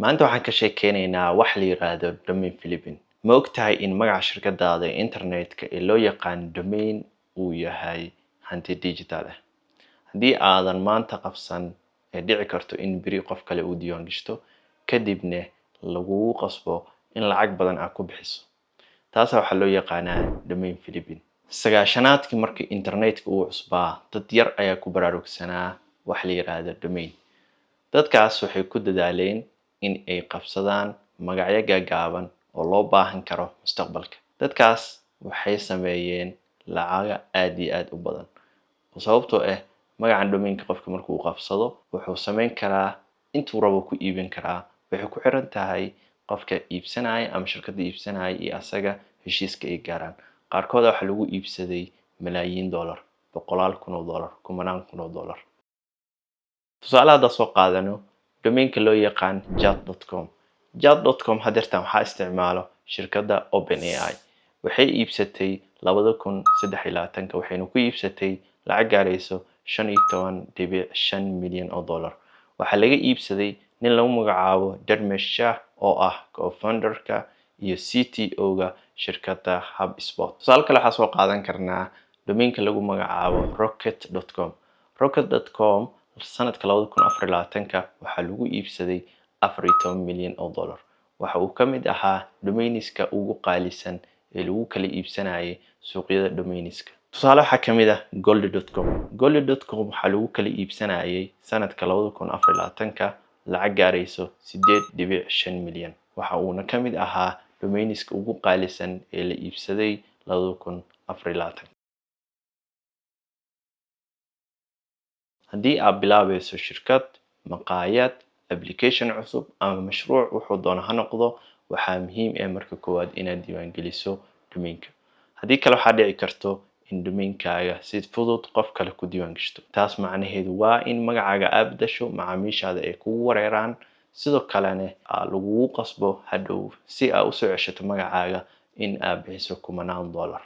Maanta waxaan ka sheekeynaynaa wax la yiraahdo domain Philippine. Ma ogtahay in magaca shirkadaada internetka ee loo yaqaan domain uu yahay hanti digital ah? Haddii aadan maanta qabsan ee dhici karto in beri qof kale uu diiwaan gashto kadibna lagugu qasbo in lacag badan aad ku bixiso. Taas waxaa loo yaqaanaa domain Philippine. Sagaashanaadkii markii internetka uu cusbaa, dad yar ayaa ku baraarugsanaa wax la yiraahdo domain. Dadkaas waxay ku dadaaleen in ay qabsadaan magacyo gaagaaban oo loo baahan karo mustaqbalka. Dadkaas waxay sameeyeen lacaga aad iyo aad u badan. Sababtoo ah magacan domainka qofka markuu qabsado wuxuu sameyn karaa intuu rabo ku iibin karaa. Waxay ku xiran tahay qofka iibsanaya ama shirkadda iibsanaya iyo asaga heshiiska ay gaaraan. Qaarkood waxaa lagu iibsaday malaayiin dollar, boqolaal kun oo dollar, kumanaan kun oo dollar. Tusaale hadda soo qaadano domainka loo yaqaan jat.com. Jat.com hadeertan waxaa isticmaalo shirkadda OpenAI. Waxay iibsatay 2023 waxayna ku iibsatay lacag gaarayso 15.5 milyan oo dollar. Waxaa laga iibsaday nin lagu magacaabo Dharmesh Shah oo ah co-founderka iyo CTO-ga shirkadda HubSpot. Tusaale kale waxaa soo qaadan karnaa domainka lagu magacaabo rocket.com. Rocket.com sanadka 2024 waxaa lagu iibsaday 14 milyan oo dollar. Waxa uu ka mid ahaa domainiska ugu qaalisan ee lagu kala iibsanayay suuqyada domainiska. Tusaale waxaa ka mid ah gold.com. Gold.com waxaa lagu kala iibsanayay sanadka 2024 lacag gaarayso 8.5 milyan. Waxa uuna ka mid ahaa domainiska ugu qaalisan ee la iibsaday 2024. Haddii aad bilaabayso shirkad, maqaayad, application cusub ama mashruuc wuxuu doono ha noqdo, waxaa muhiim ah marka koowaad inaad diiwaan geliso domainka. Haddii kale waxaa dhici karto in domainkaaga si fudud qof kale ku diiwaan gashto. Taas macnaheedu waa in magacaaga aad beddesho, macaamiishaada ay kugu wareeraan, sidoo kalena lagugu qasbo hadhow si aad u soo ceshato magacaaga in aad bixiso kumanaan dollar.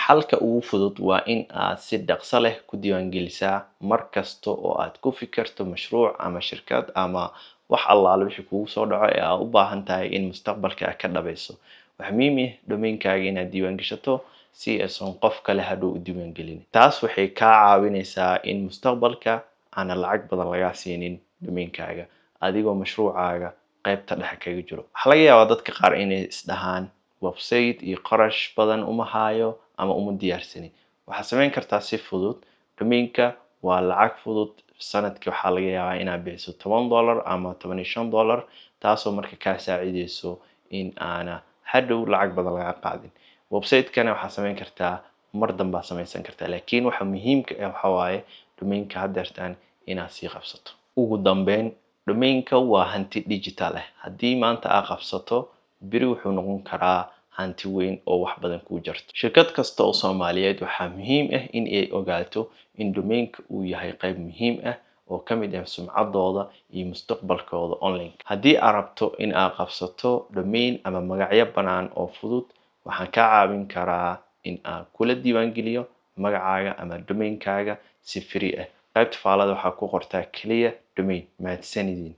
Xalka ugu fudud waa in aad si dhaqso leh ku diiwaan gelisaa mar kasta oo aad ku fikirto mashruuc ama shirkad ama wax allaale wixii kugu soo dhaco ee aad u baahan tahay in mustaqbalka aad ka dhabayso. Waxaa muhiim ah domainkaaga inaad diiwaan gashato si aysan qof kale hadhow u diiwaan gelin. Taas waxay kaa caawinaysaa in mustaqbalka aan lacag badan lagaa siinin domainkaaga adigoo mashruucaaga qaybta dhexe kaga jiro. Waxaa laga yaabaa dadka qaar inay isdhahaan website iyo qarash badan uma hayo ama uma diyaarsanin. Waxaad samayn kartaa si fudud. Domainka waa lacag fudud. Sanadkii waxaa laga yaabaa inaad bixiso $10 ama $15, taasoo marka kaa saacidayso in aana hadhow lacag badan laga qaadin. Website-kana waxaad samayn kartaa mar dambe aad samaysan kartaa. Laakiin waxa muhiimka ah waxaa waaye domainka hadeertan inaad sii qabsato. Ugu dambeyn, domainka waa hanti digital ah. Haddii maanta aad qabsato, beri wuxuu noqon karaa hanti weyn oo wax badan ku jirto. Shirkad kasta oo Soomaaliyeed waxaa muhiim ah in ay ogaato in domainka uu yahay qayb muhiim ah oo ka mid ah sumcaddooda iyo mustaqbalkooda online. Haddii aad rabto in aad qabsato domain ama magacyo bannaan oo fudud, waxaan kaa caawin karaa in aan kula diiwaan geliyo magacaaga ama domainkaaga si free ah. Qaybta faallada waxaa ku qortaa kaliya domain. Mahadsanidin.